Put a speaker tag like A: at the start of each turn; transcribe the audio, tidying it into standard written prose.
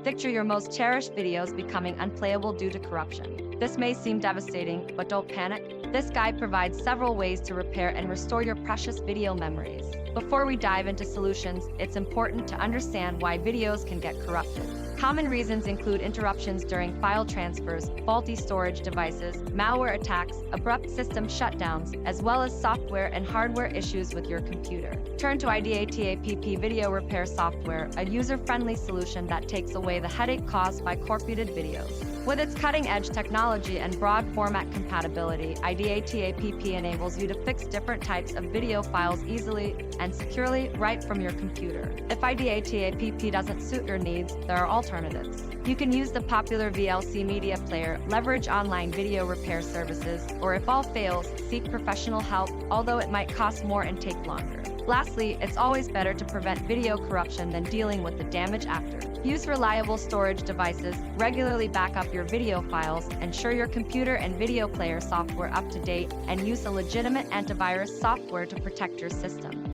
A: Picture your most cherished videos becoming unplayable due to corruption. This may seem devastating, but don't panic. This guide provides several ways to repair and restore your precious video memories. Before we dive into solutions, it's important to understand why videos can get corrupted. Common reasons include interruptions during file transfers, faulty storage devices, malware attacks, abrupt system shutdowns, as well as software and hardware issues with your computer. Turn to IDATAPP Video Repair Software, a user-friendly solution that takes away the headache caused by corrupted videos. With its cutting-edge technology and broad format compatibility, IDATAPP enables you to fix different types of video files easily and securely right from your computer. If IDATAPP doesn't suit your needs, there are alternatives. You can use the popular VLC media player, leverage online video repair services, or if all fails, seek professional help, although it might cost more and take longer. Lastly, it's always better to prevent video corruption than dealing with the damage after. Use reliable storage devices, regularly back up your video files, ensure your computer and video player software up to date, and use a legitimate antivirus software to protect your system.